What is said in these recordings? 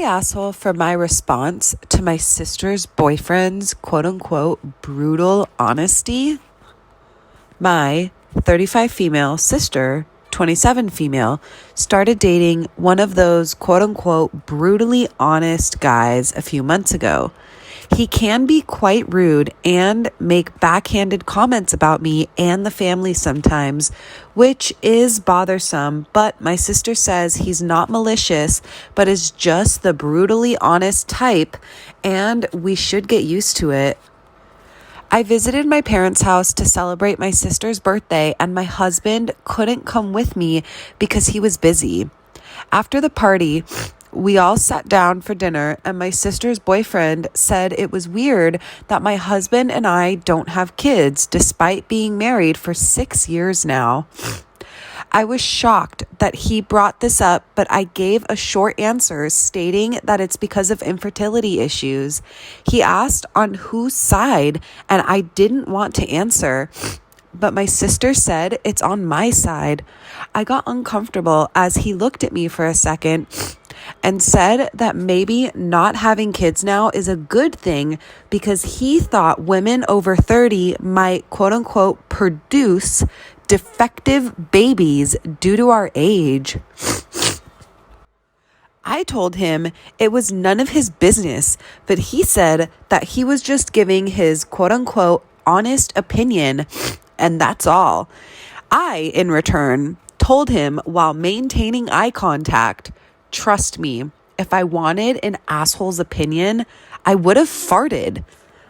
the asshole for my response to my sister's boyfriend's quote-unquote brutal honesty? My 35 female sister, 27 female, started dating one of those quote-unquote brutally honest guys a few months ago. He can be quite rude and make backhanded comments about me and the family sometimes, which is bothersome, but my sister says he's not malicious, but is just the brutally honest type, and we should get used to it. I visited my parents' house to celebrate my sister's birthday, and my husband couldn't come with me because he was busy. After the party, we all sat down for dinner, and my sister's boyfriend said it was weird that my husband and I don't have kids despite being married for 6 years now. I was shocked that he brought this up, but I gave a short answer stating that it's because of infertility issues. He asked on whose side, and I didn't want to answer, but my sister said it's on my side. I got uncomfortable as he looked at me for a second and said that maybe not having kids now is a good thing because he thought women over 30 might quote-unquote produce defective babies due to our age. I told him it was none of his business, but he said that he was just giving his quote-unquote honest opinion, and that's all. I, in return, told him while maintaining eye contact, trust me, if I wanted an asshole's opinion, I would have farted.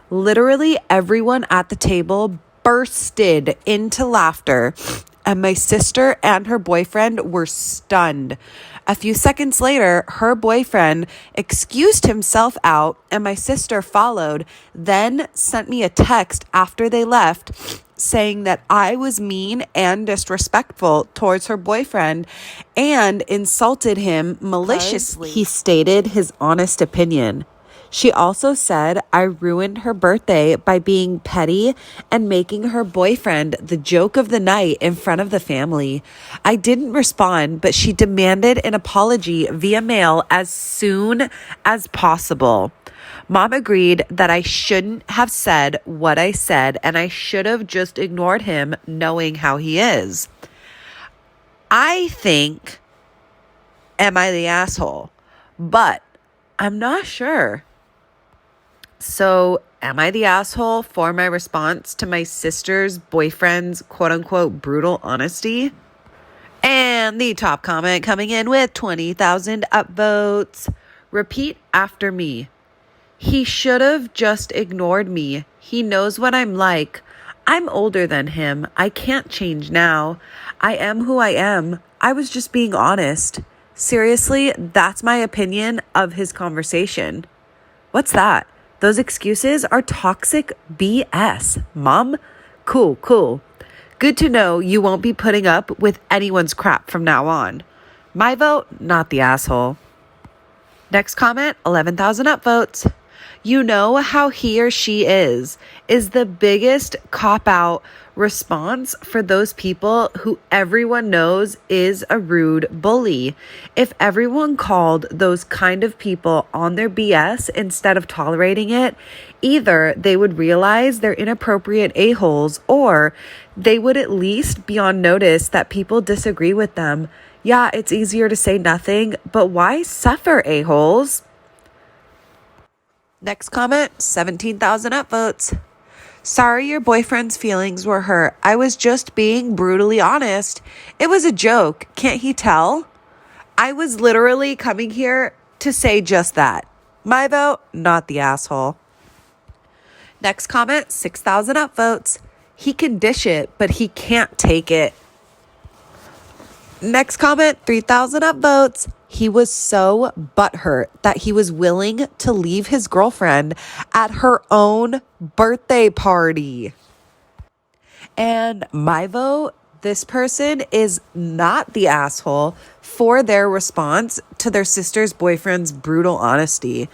Literally everyone at the table bursted into laughter, and my sister and her boyfriend were stunned. A few seconds later, her boyfriend excused himself out, and my sister followed, then sent me a text after they left saying that I was mean and disrespectful towards her boyfriend and insulted him maliciously. He stated his honest opinion. She also said I ruined her birthday by being petty and making her boyfriend the joke of the night in front of the family. I didn't respond, but she demanded an apology via mail as soon as possible. Mom agreed that I shouldn't have said what I said, and I should have just ignored him knowing how he is. I think, am I the asshole? But I'm not sure. So, am I the asshole for my response to my sister's boyfriend's quote-unquote brutal honesty? And the top comment coming in with 20,000 upvotes. Repeat after me. He should have just ignored me. He knows what I'm like. I'm older than him. I can't change now. I am who I am. I was just being honest. Seriously, that's my opinion of his conversation. What's that? Those excuses are toxic BS, Mom. Cool. Good to know you won't be putting up with anyone's crap from now on. My vote, not the asshole. Next comment, 11,000 upvotes. You know how he or she is the biggest cop-out response for those people who everyone knows is a rude bully. If everyone called those kind of people on their BS instead of tolerating it, either they would realize they're inappropriate a-holes or they would at least be on notice that people disagree with them. Yeah, it's easier to say nothing, but why suffer, a-holes? Next comment, 17,000 upvotes. Sorry your boyfriend's feelings were hurt. I was just being brutally honest. It was a joke. Can't he tell? I was literally coming here to say just that. My vote, not the asshole. Next comment, 6,000 upvotes. He can dish it, but he can't take it. Next comment, 3,000 upvotes. He was so butthurt that he was willing to leave his girlfriend at her own birthday party. And my vote, this person is not the asshole for their response to their sister's boyfriend's brutal honesty.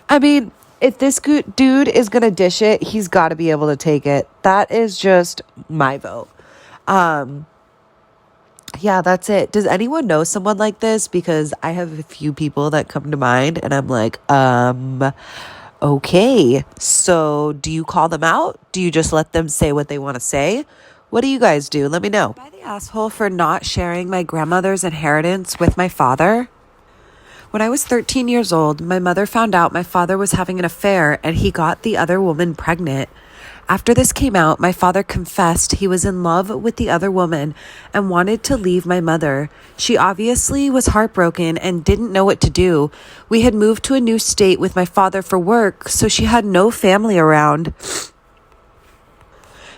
I mean, if this dude is going to dish it, he's got to be able to take it. That is just my vote. Yeah, that's it. Does anyone know someone like this? Because I have a few people that come to mind and I'm like, okay. So do you call them out? Do you just let them say what they want to say? What do you guys do? Let me know. Am I the asshole for not sharing my grandmother's inheritance with my father? When I was 13 years old, my mother found out my father was having an affair and he got the other woman pregnant. After this came out, my father confessed he was in love with the other woman and wanted to leave my mother. She obviously was heartbroken and didn't know what to do. We had moved to a new state with my father for work, so she had no family around.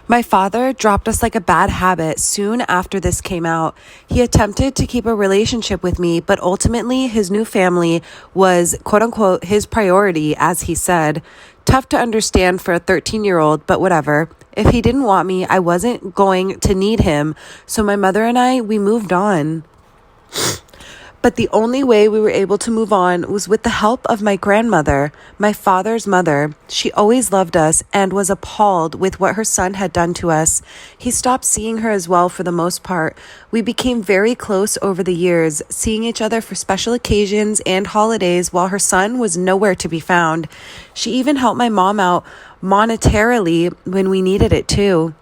My father dropped us like a bad habit soon after this came out. He attempted to keep a relationship with me, but ultimately his new family was, quote unquote, his priority, as he said. Tough to understand for a 13-year-old, but whatever. If he didn't want me, I wasn't going to need him. So my mother and I, we moved on. But the only way we were able to move on was with the help of my grandmother, my father's mother. She always loved us and was appalled with what her son had done to us. He stopped seeing her as well for the most part. We became very close over the years, seeing each other for special occasions and holidays while her son was nowhere to be found. She even helped my mom out monetarily when we needed it too.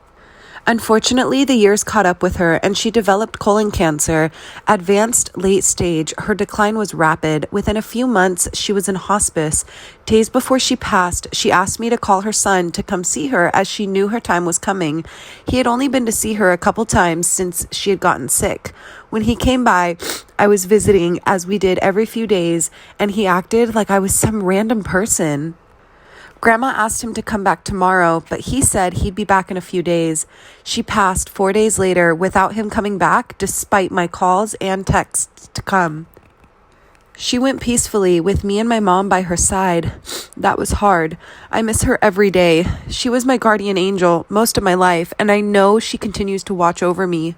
Unfortunately, the years caught up with her and she developed colon cancer. Advanced late stage, her decline was rapid. Within a few months, she was in hospice. Days before she passed, she asked me to call her son to come see her as she knew her time was coming. He had only been to see her a couple times since she had gotten sick. When he came by, I was visiting as we did every few days, and he acted like I was some random person. Grandma asked him to come back tomorrow, but he said he'd be back in a few days. She passed 4 days later without him coming back, despite my calls and texts to come. She went peacefully with me and my mom by her side. That was hard. I miss her every day. She was my guardian angel most of my life, and I know she continues to watch over me.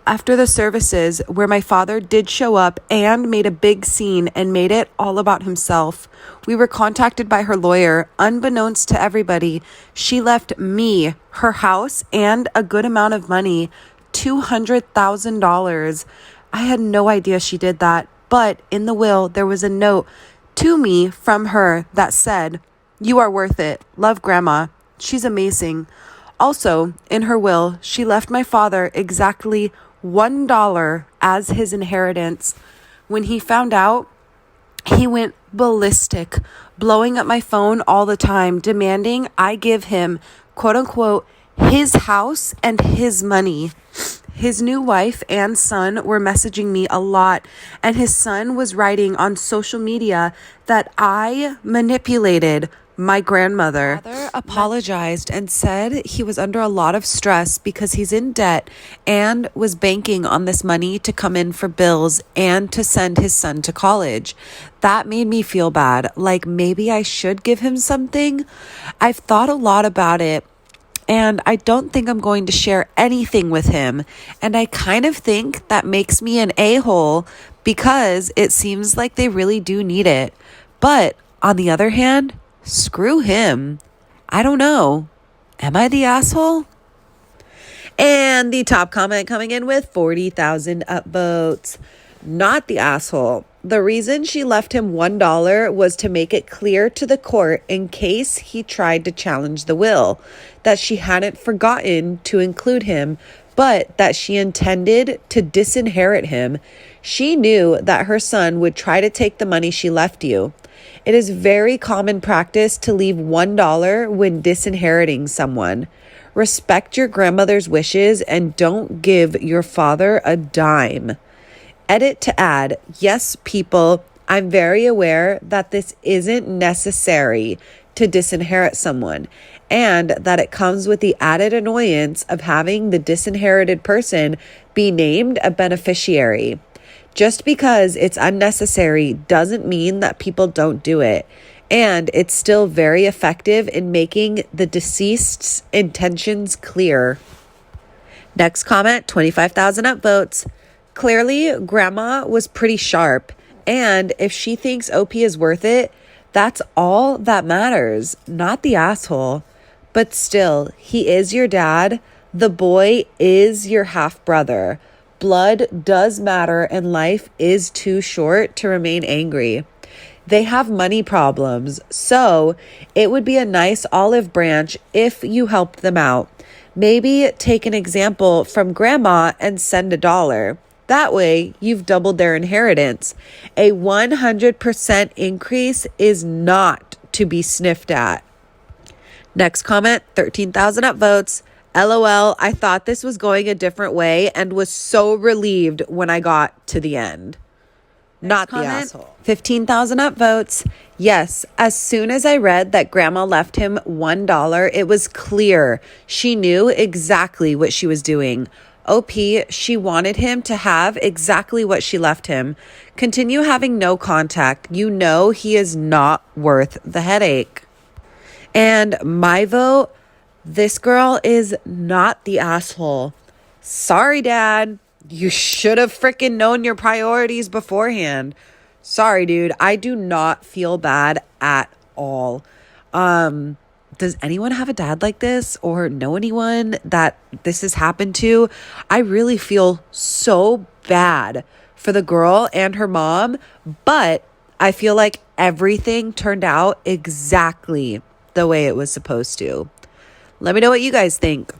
After the services, where my father did show up and made a big scene and made it all about himself, we were contacted by her lawyer. Unbeknownst to everybody, she left me her house and a good amount of money, $200,000. I had no idea she did that, but in the will, there was a note to me from her that said, "You are worth it. Love, Grandma. She's amazing." Also, in her will, she left my father exactly $1 as his inheritance. When he found out, he went ballistic, blowing up my phone all the time, demanding I give him, quote unquote, his house and his money. His new wife and son were messaging me a lot, and his son was writing on social media that I manipulated my grandmother. My father apologized and said he was under a lot of stress because he's in debt and was banking on this money to come in for bills and to send his son to college. That made me feel bad, like maybe I should give him something. I've thought a lot about it, and I don't think I'm going to share anything with him. And I kind of think that makes me an a-hole because it seems like they really do need it. But on the other hand, screw him. I don't know. Am I the asshole? And the top comment coming in with 40,000 upvotes. Not the asshole. The reason she left him $1 was to make it clear to the court in case he tried to challenge the will that she hadn't forgotten to include him, but that she intended to disinherit him. She knew that her son would try to take the money she left you. It is very common practice to leave $1 when disinheriting someone. Respect your grandmother's wishes and don't give your father a dime. Edit to add, yes, people, I'm very aware that this isn't necessary to disinherit someone and that it comes with the added annoyance of having the disinherited person be named a beneficiary. Just because it's unnecessary doesn't mean that people don't do it. And it's still very effective in making the deceased's intentions clear. Next comment, 25,000 upvotes. Clearly, Grandma was pretty sharp. And if she thinks OP is worth it, that's all that matters, not the asshole. But still, he is your dad. The boy is your half brother. Blood does matter, and life is too short to remain angry. They have money problems, so it would be a nice olive branch if you helped them out. Maybe take an example from grandma and send $1. That way, you've doubled their inheritance. A 100% increase is not to be sniffed at. Next comment, 13,000 upvotes. LOL, I thought this was going a different way and was so relieved when I got to the end. Not the asshole. 15,000 upvotes. Yes, as soon as I read that grandma left him $1, it was clear she knew exactly what she was doing. OP, she wanted him to have exactly what she left him. Continue having no contact. You know he is not worth the headache. And my vote, this girl is not the asshole. Sorry, Dad. You should have freaking known your priorities beforehand. Sorry, dude. I do not feel bad at all. Does anyone have a dad like this or know anyone that this has happened to? I really feel so bad for the girl and her mom, but I feel like everything turned out exactly the way it was supposed to. Let me know what you guys think.